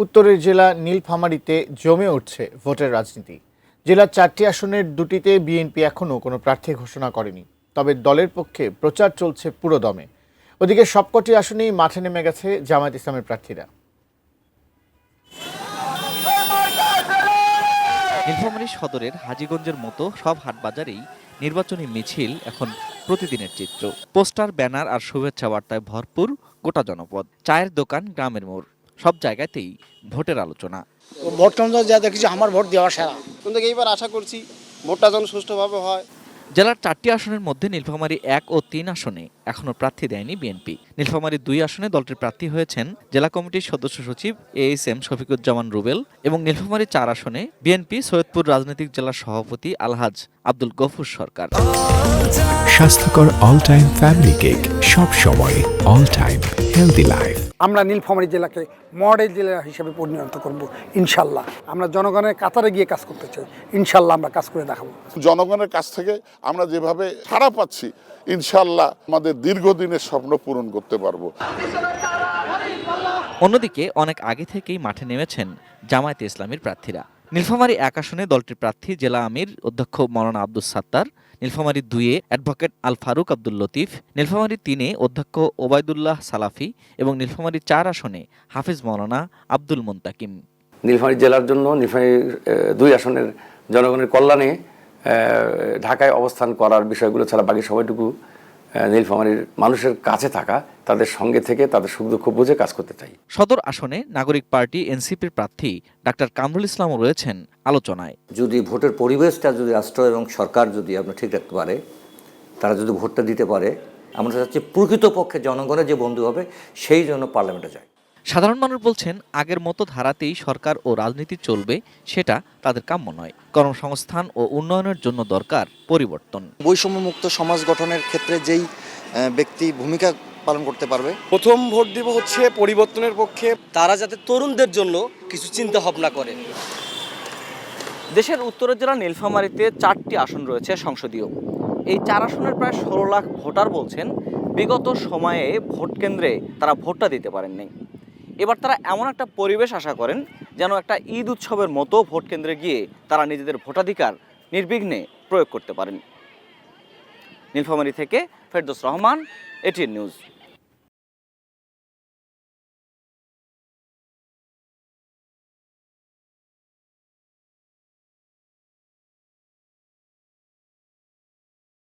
উত্তরের জেলা নীলফামারীতে জমে উঠছে ভোটের রাজনীতি। জেলার 4টি আসনের 2টিতে বিএনপি এখনও কোনো প্রার্থী ঘোষণা করেনি, তবে দলের পক্ষে প্রচার চলছে পুরো দমে। ওদিকে সবকটি আসনেই মাঠে নেমে গেছে জামায়াত ইসলামের প্রার্থীরা। নীলফামারী সদরের হাজীগঞ্জের মতো সব হাটবাজারেই নির্বাচনী মিছিল এখন প্রতিদিনের চিত্র। পোস্টার, ব্যানার আর শুভেচ্ছা বার্তায় ভরপুর গোটা জনপদ। চায়ের দোকান, গ্রামের মোড়, সব জায়গাতেই ভোটের আলোচনা। ভোট কেন্দ্র যা দেখেছি আমার ভোট দেওয়া সেরা। কিন্তু এইবার আশা করছি ভোটটা যেন সুষ্ঠুভাবে হয়। জেলার 4টি আসনের মধ্যে নীলফামারী 1 ও 3 আসনে এখনো প্রার্থী দেয়নি বিএনপি। নীলফামারী 2 আসনে দলটির প্রার্থী হয়েছেন জেলা কমিটির সদস্য সচিব ASM শফিকুজ্জামান রুবেল এবং নীলফামারী 4 আসনে বিএনপি সৈয়দপুর রাজনৈতিক জেলার সভাপতি আলহাজ আব্দুল গফুর সরকার। স্বাস্থ্যকর অল টাইম ফ্যামিলি কেক, সব সময় অল টাইম হেলদি লাইফ। আমরা নীলফামারী জেলাকে মডেল জেলা হিসেবে পরিণত করব ইনশাল্লাহ। আমরা জনগণের কাতারে গিয়ে কাজ করতে চাই, ইনশাল্লাহ আমরা কাজ করে দেখাবো। জনগণের কাছ থেকে আমরা যেভাবে সাড়া পাচ্ছি, ইনশাল্লাহ আমাদের দীর্ঘদিনের স্বপ্ন পূরণ করতে পারবো। অন্যদিকে অনেক আগে থেকেই মাঠে নেমেছেন জামায়াতে ইসলামীর প্রার্থীরা। নীলফামারী 1 আসনে দলটির প্রার্থী জেলা আমির অধ্যক্ষ মাওলানা আব্দুস সাত্তার, নীলফামারী 2-এ অ্যাডভোকেট আল ফারুক আব্দুল লতিফ, নীলফামারী 3-এ অধ্যক্ষ ওবায়দুল্লাহ সালাফি এবং নীলফামারী 4 আসনে হাফিজ মাওলানা আব্দুল মুন্তাকিম। নীলফামারী জেলার জন্য নীলফামারী 2 আসনের জনগণের কল্যাণে ঢাকায় অবস্থান করার বিষয়গুলো ছাড়া বাকি সবাইটুকু নীলফামারীর মানুষের কাছে থাকা, তাদের সঙ্গে থেকে তাদের সুখ দুঃখ বুঝে কাজ করতে চাই। সদর আসনে নাগরিক পার্টি এনসিপির প্রার্থী ডাক্তার কামরুল ইসলামও রয়েছেন আলোচনায়। যদি ভোটের পরিবেশটা যদি রাষ্ট্র এবং সরকার যদি আপনার ঠিক রাখতে পারে, তারা যদি ভোটটা দিতে পারে, আমরা চাচ্ছি প্রকৃতপক্ষে জনগণের যে বন্ধু হবে সেই জন্য পার্লামেন্টে যায়। সাধারণ মানুষ বলছেন আগের মতো ধারাতেই সরকার ও রাজনীতি চলবে, সেটা তাদের কাম্য নয়। কর্মসংস্থান ও উন্নয়নের জন্য দরকার পরিবর্তন। বৈষম্যমুক্ত সমাজ গঠনের ক্ষেত্রে যেই ব্যক্তি ভূমিকা পালন করতে পারবে। প্রথম ভোট দিব হচ্ছে পরিবর্তনের পক্ষে। তারা যাতে তরুণদের জন্য কিছু চিন্তা ভাবনা করে। দেশের উত্তরের জেলা নীলফামারীতে 4টি আসন রয়েছে সংসদীয়। এই 4 আসনের প্রায় 16 লাখ ভোটার বলছেন বিগত সময়ে ভোট কেন্দ্রে তারা ভোটটা দিতে পারেননি। এবার তারা এমন একটা পরিবেশ আশা করেন যেন একটা ঈদ উৎসবের মতো ভোট কেন্দ্রে গিয়ে তারা নিজেদের ভোটাধিকার নির্বিঘ্নে প্রয়োগ করতে পারেন। নীলফামারী থেকে ফেরদৌস রহমান, এটিএন নিউজ।